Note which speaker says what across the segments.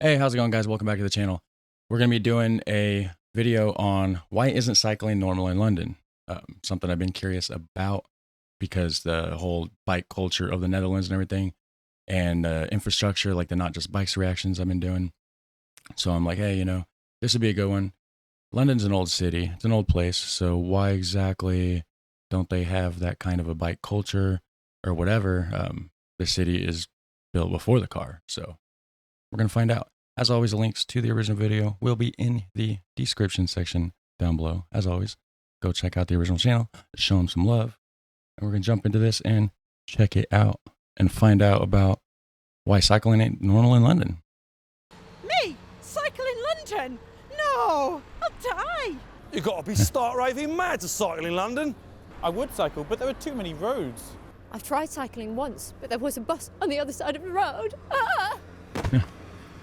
Speaker 1: Hey, how's it going, guys? Welcome back to the channel. We're going to be doing a video on why isn't cycling normal in London? Something I've been curious about because the whole bike culture of the Netherlands and everything, and infrastructure, like the Not Just Bikes reactions I've been doing. So I'm like, hey, this would be a good one. London's an old city. It's an old place. So why exactly don't they have that kind of a bike culture or whatever? The city is built before the car. So we're going to find out. As always, the links to the original video will be in the description section down below. As always, go check out the original channel, show them some love. And we're going to jump into this and check it out and find out about why cycling ain't normal in London.
Speaker 2: Me? Cycle in London? No, I'll die.
Speaker 3: You gotta be stark raving mad to cycle in London.
Speaker 4: I would cycle, but there are too many roads.
Speaker 5: I've tried cycling once, but there was a bus on the other side of the road. Ah!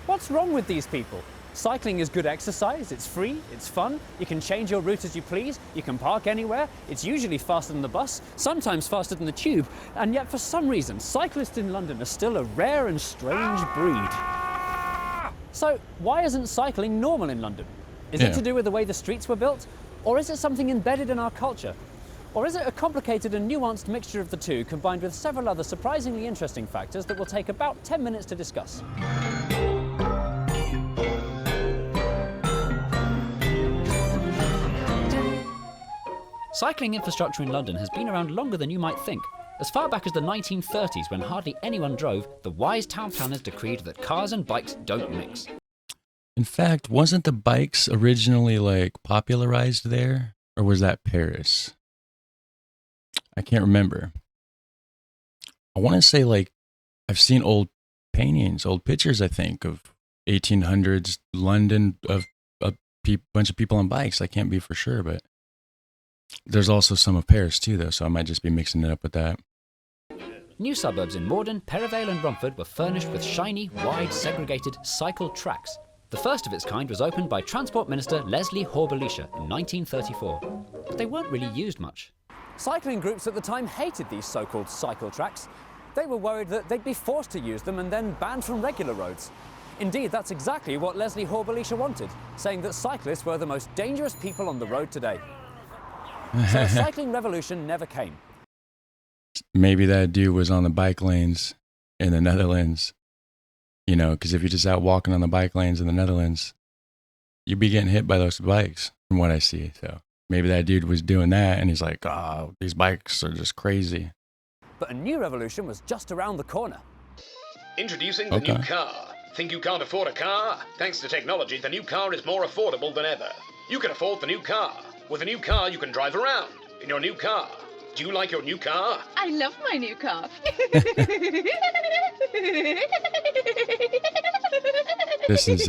Speaker 6: What's wrong with these people? Cycling is good exercise, it's free, it's fun, you can change your route as you please, you can park anywhere, it's usually faster than the bus, sometimes faster than the tube, and yet for some reason, cyclists in London are still a rare and strange breed. So, why isn't cycling normal in London? Is it to do with the way the streets were built? Or is it something embedded in our culture? Or is it a complicated and nuanced mixture of the two, combined with several other surprisingly interesting factors that will take about 10 minutes to discuss? Cycling infrastructure in London has been around longer than you might think. As far back as the 1930s, when hardly anyone drove, the wise town planners decreed that cars and bikes don't mix.
Speaker 1: In fact, wasn't the bikes originally popularized there? Or was that Paris? I can't remember. I want to say I've seen old paintings, old pictures, I think, of 1800s London of a bunch of people on bikes. I can't be for sure, but there's also some of Paris too, though, so I might just be mixing it up with that.
Speaker 6: New suburbs in Morden, Perivale and Romford were furnished with shiny, wide, segregated cycle tracks. The first of its kind was opened by Transport Minister Leslie Horbalisher in 1934, but they weren't really used much. Cycling groups at the time hated these so-called cycle tracks. They were worried that they'd be forced to use them and then banned from regular roads. Indeed, that's exactly what Leslie Horbalisher wanted, saying that cyclists were the most dangerous people on the road today. So a cycling revolution never came.
Speaker 1: Maybe that dude was on the bike lanes in the Netherlands, because if you're just out walking on the bike lanes in the Netherlands, you'd be getting hit by those bikes from what I see. So maybe that dude was doing that and he's like, oh, these bikes are just crazy.
Speaker 6: But a new revolution was just around the corner.
Speaker 7: Introducing the new car. Think you can't afford a car? Thanks to technology, the new car is more affordable than ever. You can afford the new car. With a new car, you can drive around in your new car. Do you like your new car?
Speaker 5: I love my new car.
Speaker 1: This is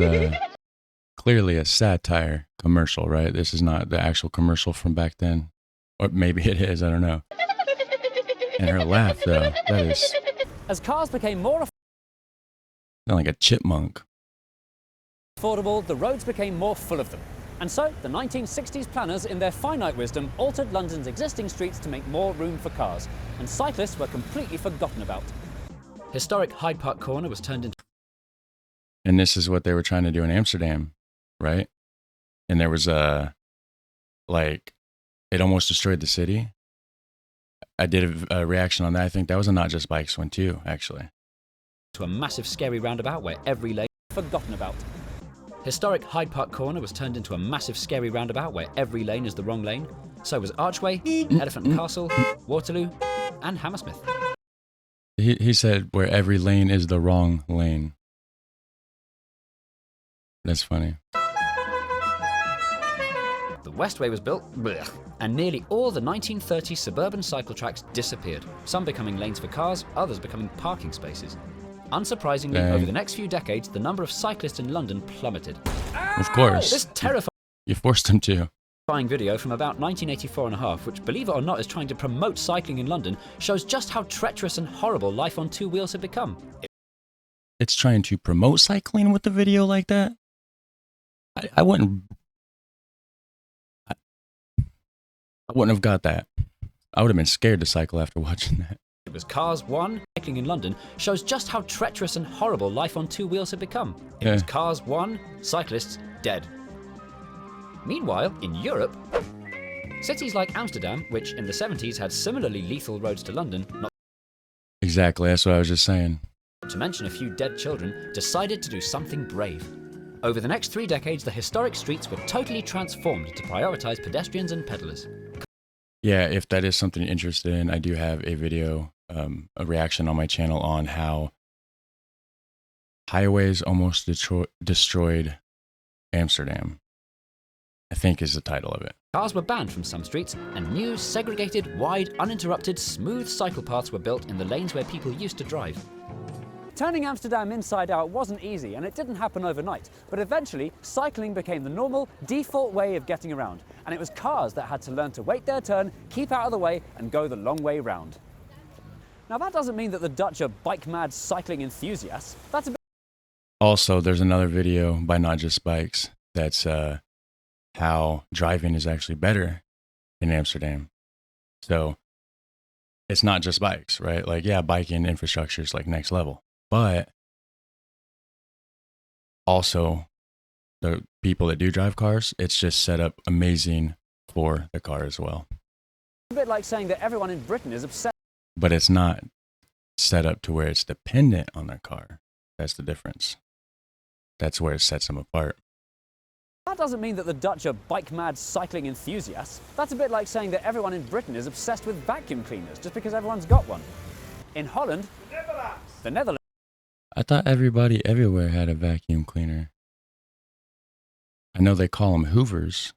Speaker 1: clearly a satire commercial, right? This is not the actual commercial from back then. Or maybe it is, I don't know. And her laugh, though, that is...
Speaker 6: As cars became more
Speaker 1: Sound like a chipmunk.
Speaker 6: affordable, the roads became more full of them. And so, the 1960s planners, in their finite wisdom, altered London's existing streets to make more room for cars, and cyclists were completely forgotten about. Historic Hyde Park Corner was turned into...
Speaker 1: And this is what they were trying to do in Amsterdam, right? And there was it almost destroyed the city. I did a reaction on that. I think that was a Not Just Bikes one too, actually.
Speaker 6: to a massive scary roundabout where every lane was forgotten about. Historic Hyde Park Corner was turned into a massive scary roundabout where every lane is the wrong lane. So was Archway, Elephant and Castle, Waterloo, and Hammersmith.
Speaker 1: He said where every lane is the wrong lane. That's funny.
Speaker 6: The Westway was built, and nearly all the 1930s suburban cycle tracks disappeared, some becoming lanes for cars, others becoming parking spaces. Unsurprisingly, over the next few decades, the number of cyclists in London plummeted.
Speaker 1: Of course.
Speaker 6: This terrifying
Speaker 1: You forced him to.
Speaker 6: video from about 1984 and a half, which, believe it or not, is trying to promote cycling in London, shows just how treacherous and horrible life on two wheels had become.
Speaker 1: It's trying to promote cycling with the video like that? I wouldn't have got that. I would have been scared to cycle after watching that.
Speaker 6: It was Cars 1. Cycling in London shows just how treacherous and horrible life on two wheels had become. It was Cars 1, Cyclists, dead. Meanwhile, in Europe, cities like Amsterdam, which in the 70s had similarly lethal roads to London, not
Speaker 1: Exactly. That's what I was just saying.
Speaker 6: to mention a few dead children, decided to do something brave. Over the next 3 decades, the historic streets were totally transformed to prioritize pedestrians and pedalers.
Speaker 1: Yeah, if that is something you're interested in, I do have a video, a reaction on my channel on how highways almost destroyed Amsterdam, I think is the title of it.
Speaker 6: Cars were banned from some streets, and new, segregated, wide, uninterrupted, smooth cycle paths were built in the lanes where people used to drive. Turning Amsterdam inside out wasn't easy, and it didn't happen overnight, but eventually cycling became the normal, default way of getting around, and it was cars that had to learn to wait their turn, keep out of the way, and go the long way round. Now that doesn't mean that the Dutch are bike-mad cycling enthusiasts. That's a bit...
Speaker 1: Also, there's another video by Not Just Bikes that's how driving is actually better in Amsterdam. So it's not just bikes, right? Like, yeah, biking infrastructure is like next level, but also the people that do drive cars, it's just set up amazing for the car as well.
Speaker 6: a bit like saying that everyone in Britain is obsessed.
Speaker 1: But it's not set up to where it's dependent on their car. That's the difference. That's where it sets them apart.
Speaker 6: That doesn't mean that the Dutch are bike-mad cycling enthusiasts. That's a bit like saying that everyone in Britain is obsessed with vacuum cleaners just because everyone's got one. In Holland, the Netherlands...
Speaker 1: I thought everybody everywhere had a vacuum cleaner. I know they call them Hoovers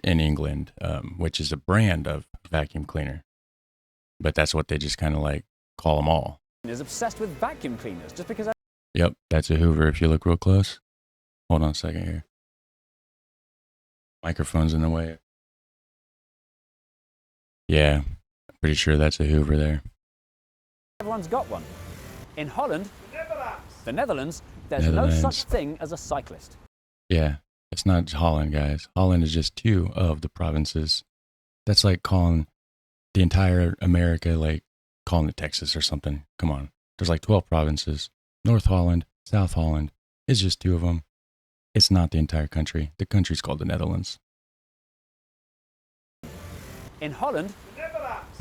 Speaker 1: in England, which is a brand of vacuum cleaner. But that's what they just kind of like call them all.
Speaker 6: is obsessed with vacuum cleaners just because...
Speaker 1: Yep, that's a Hoover if you look real close. Hold on a second here. Microphone's in the way. Yeah, I'm pretty sure that's a Hoover there.
Speaker 6: Everyone's got one. In Holland, the Netherlands, there's no such thing as a cyclist.
Speaker 1: Yeah, it's not Holland, guys. Holland is just 2 of the provinces. That's like calling the entire America, like calling it Texas or something. Come on. There's like 12 provinces. North Holland, South Holland. It's just 2 of them. It's not the entire country. The country's called the Netherlands.
Speaker 6: In Holland,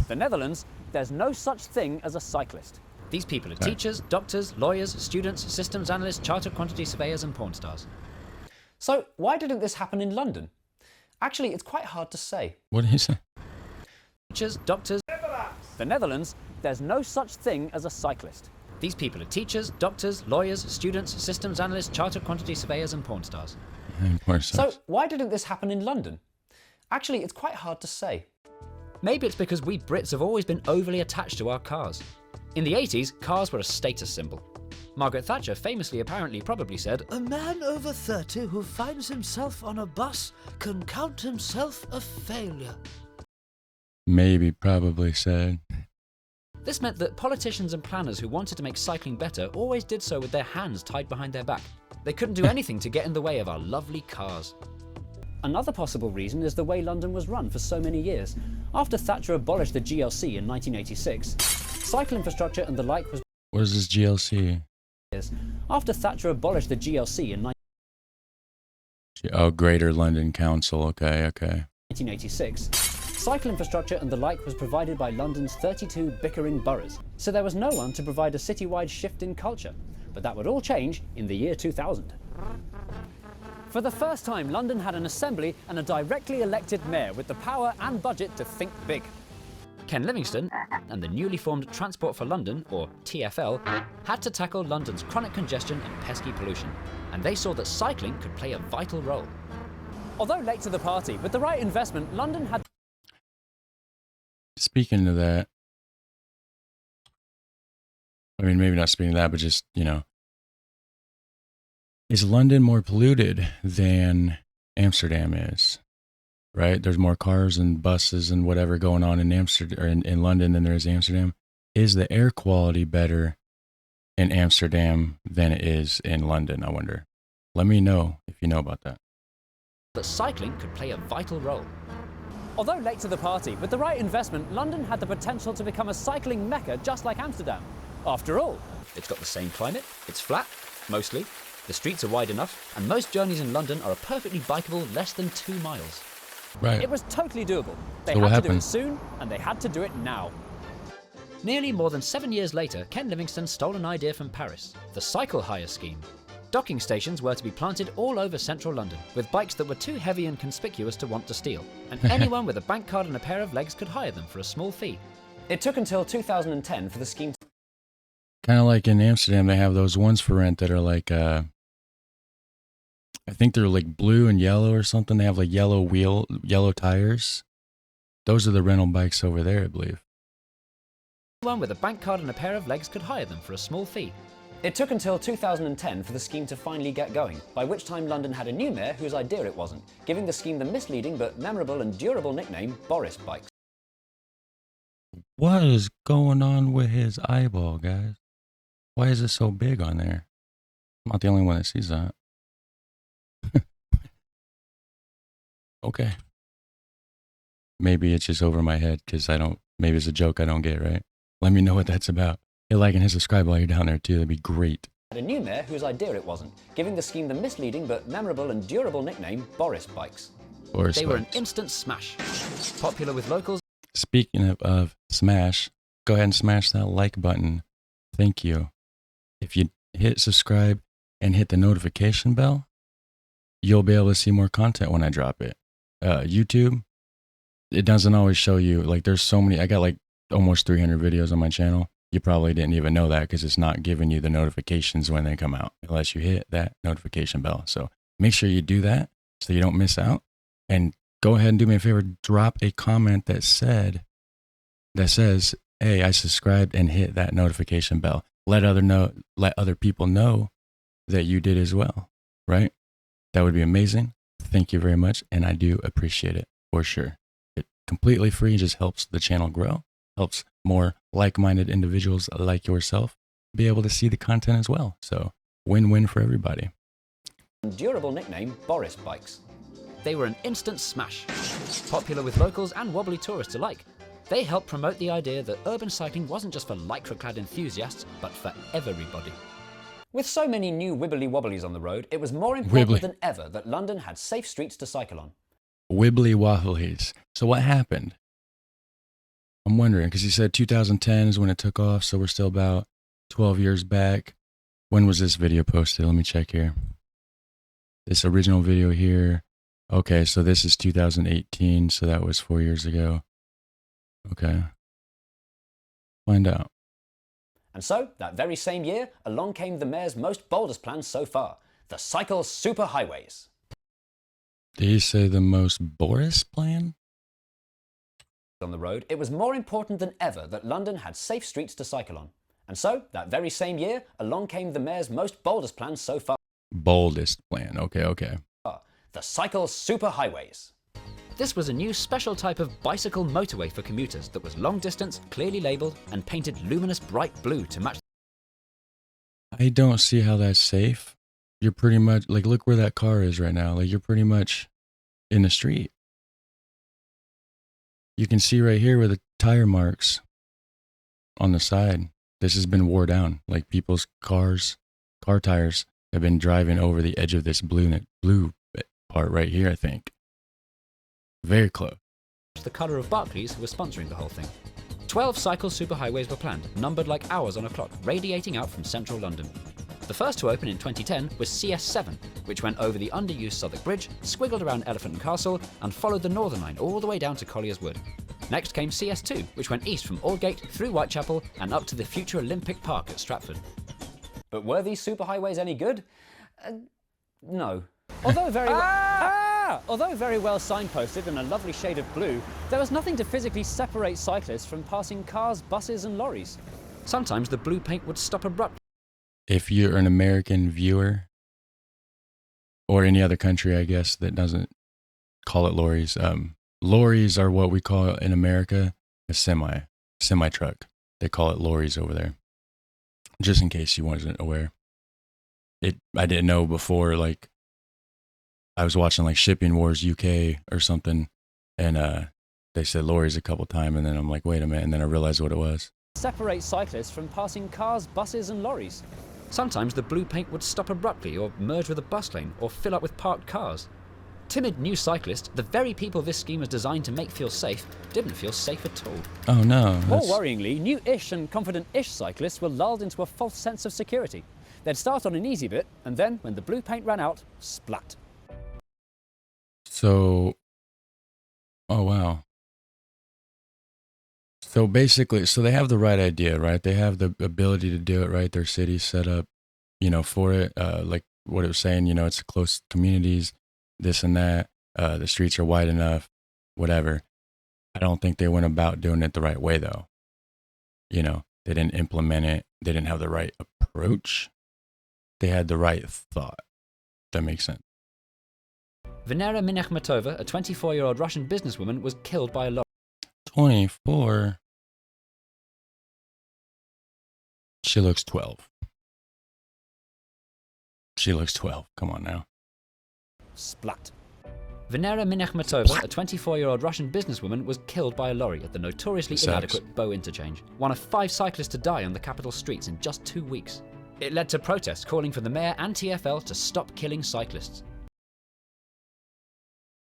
Speaker 6: the Netherlands, there's no such thing as a cyclist. These people are teachers, doctors, lawyers, students, systems analysts, chartered quantity surveyors and porn stars. So why didn't this happen in London? Actually, it's quite hard to say.
Speaker 1: What did he say?
Speaker 6: Teachers, doctors, the Netherlands, there's no such thing as a cyclist. These people are teachers, doctors, lawyers, students, systems analysts, chartered quantity surveyors and porn stars. So why didn't this happen in London? Actually, it's quite hard to say. Maybe it's because we Brits have always been overly attached to our cars. In the 80s, cars were a status symbol. Margaret Thatcher famously probably said,
Speaker 8: "A man over 30 who finds himself on a bus can count himself a failure."
Speaker 1: Maybe probably said.
Speaker 6: This meant that politicians and planners who wanted to make cycling better always did so with their hands tied behind their back. They couldn't do anything to get in the way of our lovely cars. Another possible reason is the way London was run for so many years. After Thatcher abolished the GLC in 1986, cycle infrastructure and the like was...
Speaker 1: What is this GLC?
Speaker 6: After Thatcher abolished the GLC in
Speaker 1: Oh, Greater London Council. Okay.
Speaker 6: 1986, cycle infrastructure and the like was provided by London's 32 bickering boroughs. So there was no one to provide a citywide shift in culture. But that would all change in the year 2000. For the first time, London had an assembly and a directly elected mayor with the power and budget to think big. Ken Livingstone and the newly formed Transport for London, or TfL, had to tackle London's chronic congestion and pesky pollution, and they saw that cycling could play a vital role. Although late to the party, with the right investment, London had...
Speaker 1: Speaking of that, I mean, maybe not speaking of that, but just, you know, is London more polluted than Amsterdam is? Right? There's more cars and buses and whatever going on in Amsterdam or in London than there is Amsterdam. Is the air quality better in Amsterdam than it is in London, I wonder? Let me know if you know about that.
Speaker 6: That cycling could play a vital role. Although late to the party, with the right investment, London had the potential to become a cycling mecca just like Amsterdam. After all,
Speaker 9: it's got the same climate, it's flat, mostly, the streets are wide enough, and most journeys in London are perfectly bikeable less than 2 miles.
Speaker 1: Right.
Speaker 6: it was totally doable. They
Speaker 1: So what
Speaker 6: had to do it
Speaker 1: happened?
Speaker 6: soon, and they had to do it now.
Speaker 9: Nearly more than 7 years later, Ken Livingstone stole an idea from Paris, the cycle hire scheme. Docking stations were to be planted all over central London, with bikes that were too heavy and conspicuous to want to steal, and anyone with a bank card and a pair of legs could hire them for a small fee.
Speaker 6: It took until 2010 for the scheme to
Speaker 1: Kind of like in Amsterdam, they have those ones for rent that are like, I think they're like blue and yellow or something. They have like yellow tires. Those are the rental bikes over there, I believe.
Speaker 9: Anyone with a bank card and a pair of legs could hire them for a small fee.
Speaker 6: It took until 2010 for the scheme to finally get going, by which time London had a new mayor whose idea it wasn't, giving the scheme the misleading but memorable and durable nickname Boris Bikes.
Speaker 1: What is going on with his eyeball, guys? Why is it so big on there? I'm not the only one that sees that. Okay. Maybe it's just over my head because maybe it's a joke I don't get, right? Let me know what that's about. Hit like and hit subscribe while you're down there too. That'd be great.
Speaker 6: Had a new mayor whose idea it wasn't, giving the scheme the misleading but memorable and durable nickname Boris Bikes.
Speaker 1: Boris
Speaker 9: They were an
Speaker 1: Bikes.
Speaker 9: instant smash. Popular with locals.
Speaker 1: Speaking of smash, go ahead and smash that like button. Thank you. If you hit subscribe and hit the notification bell, you'll be able to see more content when I drop it. YouTube, it doesn't always show you, like there's so many, I got like almost 300 videos on my channel. You probably didn't even know that because it's not giving you the notifications when they come out unless you hit that notification bell. So make sure you do that so you don't miss out. And go ahead and do me a favor, drop a comment that says, hey, I subscribed and hit that notification bell. Let other people know that you did as well, right? That would be amazing. Thank you very much. And I do appreciate it for sure. It's completely free, just helps the channel grow, helps more like-minded individuals like yourself be able to see the content as well. So win-win for everybody.
Speaker 6: Durable nickname Boris Bikes.
Speaker 9: They were an instant smash. Popular with locals and wobbly tourists alike. They helped promote the idea that urban cycling wasn't just for lycra-clad enthusiasts, but for everybody.
Speaker 6: With so many new wibbly-wobblies on the road, it was more important
Speaker 1: Wibbly.
Speaker 6: than ever that London had safe streets to cycle on.
Speaker 1: Wibbly wobblies. So what happened? I'm wondering, because you said 2010 is when it took off, so we're still about 12 years back. When was this video posted? Let me check here. This original video here. Okay, so this is 2018, so that was 4 years ago. Okay. Find out.
Speaker 6: And so, that very same year, along came the mayor's most boldest plan so far, the Cycle Superhighways.
Speaker 1: Did he say the most Boris plan?
Speaker 6: On the road, it was more important than ever that London had safe streets to cycle on. And so, that very same year, along came the mayor's most boldest plan so far,
Speaker 1: Boldest plan. Okay.
Speaker 6: the Cycle Superhighways.
Speaker 9: This was a new special type of bicycle motorway for commuters that was long distance, clearly labelled, and painted luminous bright blue to match.
Speaker 1: I don't see how that's safe. You're pretty much, like, look where that car is right now. Like, you're pretty much in the street. You can see right here where the tire marks on the side. This has been wore down. Like, people's car tires have been driving over the edge of this blue part right here, I think. Very close.
Speaker 9: The colour of Barclays, who was sponsoring the whole thing. 12 cycle superhighways were planned, numbered like hours on a clock, radiating out from central London. The first to open in 2010 was CS7, which went over the underused Southwark Bridge, squiggled around Elephant and Castle, and followed the Northern Line all the way down to Collier's Wood. Next came CS2, which went east from Aldgate, through Whitechapel, and up to the future Olympic Park at Stratford.
Speaker 6: But were these superhighways any good? No. Although very well signposted in a lovely shade of blue, there was nothing to physically separate cyclists from passing cars, buses and lorries.
Speaker 9: Sometimes the blue paint would stop abruptly.
Speaker 1: If you're an American viewer, or any other country, I guess, that doesn't call it lorries, lorries are what we call in America a semi-truck. They call it lorries over there. Just in case you wasn't aware. I didn't know before, like, I was watching like Shipping Wars UK or something, and they said lorries a couple times, and then I'm like, wait a minute, and then I realized what it was.
Speaker 6: Separate cyclists from passing cars, buses and lorries.
Speaker 9: Sometimes the blue paint would stop abruptly or merge with a bus lane or fill up with parked cars. Timid new cyclists, the very people this scheme was designed to make feel safe, didn't feel safe at all.
Speaker 1: Oh no.
Speaker 6: More worryingly, new-ish and confident-ish cyclists were lulled into a false sense of security. They'd start on an easy bit, and then, when the blue paint ran out, splat.
Speaker 1: So, oh wow. So basically, so they have the right idea, right? They have the ability to do it, right? Their city's set up, for it. Like what it was saying, it's close communities, this and that. The streets are wide enough, whatever. I don't think they went about doing it the right way, though. They didn't implement it. They didn't have the right approach. They had the right thought. That makes sense.
Speaker 9: Venera Minakhmatova, a 24-year-old Russian businesswoman, was killed by a lorry.
Speaker 1: 24. She looks 12. She looks 12. Come on now.
Speaker 6: Splat.
Speaker 9: Venera Minakhmatova, a 24-year-old Russian businesswoman, was killed by a lorry at the notoriously inadequate Bow interchange. One of 5 cyclists to die on the capital streets in just 2 weeks. It led to protests calling for the mayor and TfL to stop killing cyclists.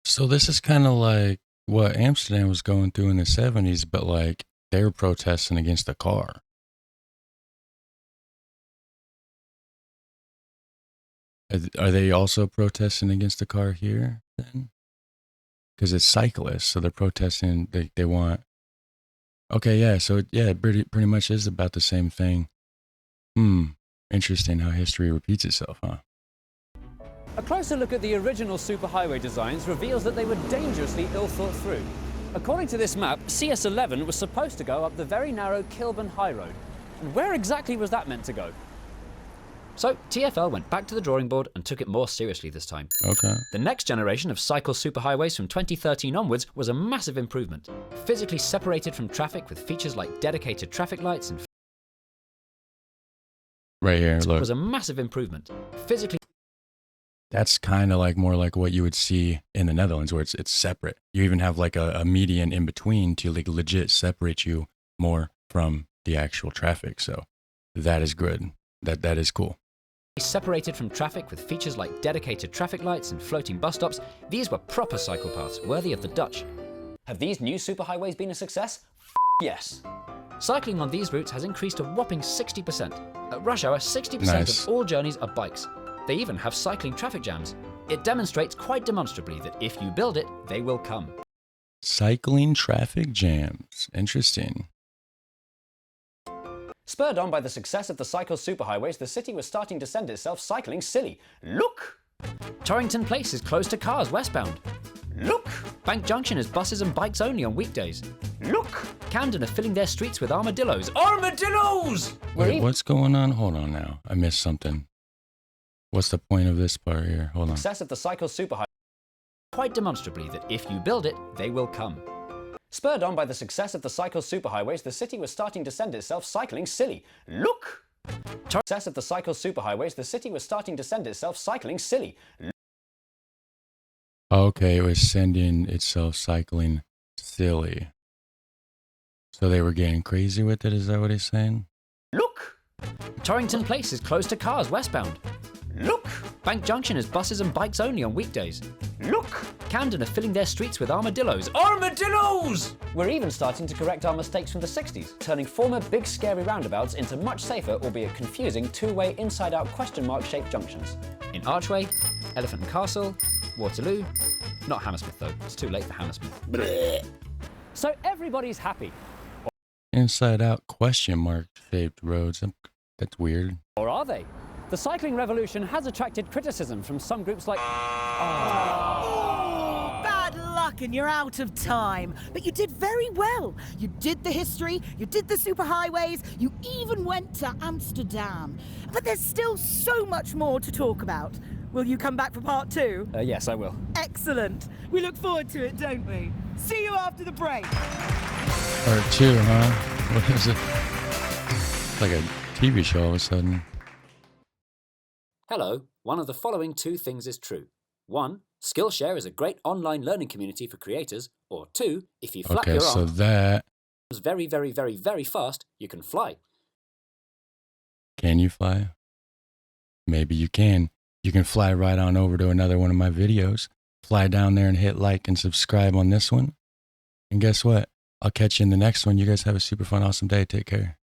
Speaker 1: So this is kind of like what Amsterdam was going through in the 70s, but like they were protesting against the car. Are they also protesting against the car here then? Because it's cyclists, so they're protesting. They want. Okay, yeah. So yeah, it pretty much is about the same thing. Interesting how history repeats itself, huh?
Speaker 6: A closer look at the original superhighway designs reveals that they were dangerously ill thought through. According to this map, CS11 was supposed to go up the very narrow Kilburn High Road. And where exactly was that meant to go?
Speaker 9: So TfL went back to the drawing board and took it more seriously this time.
Speaker 1: Okay.
Speaker 9: The next generation of cycle superhighways from 2013 onwards was a massive improvement. Physically separated from traffic with features like dedicated traffic lights and
Speaker 1: right here, look.
Speaker 9: Was a massive improvement. Physically.
Speaker 1: That's kind of like more like what you would see in the Netherlands, where it's separate. You even have like a median in between to like legit separate you more from the actual traffic. So that is good. That is cool.
Speaker 9: Separated from traffic with features like dedicated traffic lights and floating bus stops, these were proper cycle paths worthy of the Dutch.
Speaker 6: Have these new superhighways been a success? Yes.
Speaker 9: Cycling on these routes has increased a whopping 60%. At rush hour, 60%
Speaker 1: Nice.
Speaker 9: of all journeys are bikes. They even have cycling traffic jams. It demonstrates quite demonstrably that if you build it, they will come.
Speaker 1: Cycling traffic jams. Interesting.
Speaker 6: Spurred on by the success of the cycle superhighways, the city was starting to send itself cycling silly. Look!
Speaker 9: Torrington Place is closed to cars westbound.
Speaker 6: Look!
Speaker 9: Bank Junction is buses and bikes only on weekdays.
Speaker 6: Look!
Speaker 9: Camden are filling their streets with armadillos. Armadillos!
Speaker 1: Wait, what's going on? Hold on now. I missed something. What's the point of this part here? Hold on.
Speaker 6: Success of the cycle superhighway.
Speaker 9: Quite demonstrably that if you build it, they will come.
Speaker 6: Spurred on by the success of the cycle superhighways, the city was starting to send itself cycling silly. Look! Success of the cycle superhighways, the city was starting to send itself cycling silly.
Speaker 1: Okay, it was sending itself cycling silly. So they were getting crazy with it, is that what he's saying?
Speaker 6: Look!
Speaker 9: Torrington Place is closed to cars westbound.
Speaker 6: Look!
Speaker 9: Bank Junction is buses and bikes only on weekdays.
Speaker 6: Look!
Speaker 9: Camden are filling their streets with armadillos. Armadillos!
Speaker 6: We're even starting to correct our mistakes from the 60s, turning former big scary roundabouts into much safer, albeit confusing, two-way inside-out question mark-shaped junctions.
Speaker 9: In Archway, Elephant and Castle, Waterloo. Not Hammersmith though, it's too late for Hammersmith. Blech.
Speaker 6: So everybody's happy.
Speaker 1: Inside out question mark shaped roads. That's weird.
Speaker 6: Or are they? The cycling revolution has attracted criticism from some groups like...
Speaker 2: Bad luck and you're out of time. But you did very well. You did the history, you did the superhighways, you even went to Amsterdam. But there's still so much more to talk about. Will you come back for part 2?
Speaker 6: Yes, I will.
Speaker 2: Excellent. We look forward to it, don't we? See you after the break.
Speaker 1: Part 2, huh? What is it? It's like a TV show all of a sudden.
Speaker 9: Hello, one of the following 2 things is true. 1. Skillshare is a great online learning community for creators. Or 2. If you flap
Speaker 1: Okay,
Speaker 9: your
Speaker 1: so
Speaker 9: arms
Speaker 1: that...
Speaker 9: very, very, very, very fast, you can fly.
Speaker 1: Can you fly? Maybe you can. You can fly right on over to another one of my videos. Fly down there and hit like and subscribe on this one. And guess what? I'll catch you in the next one. You guys have a super fun, awesome day. Take care.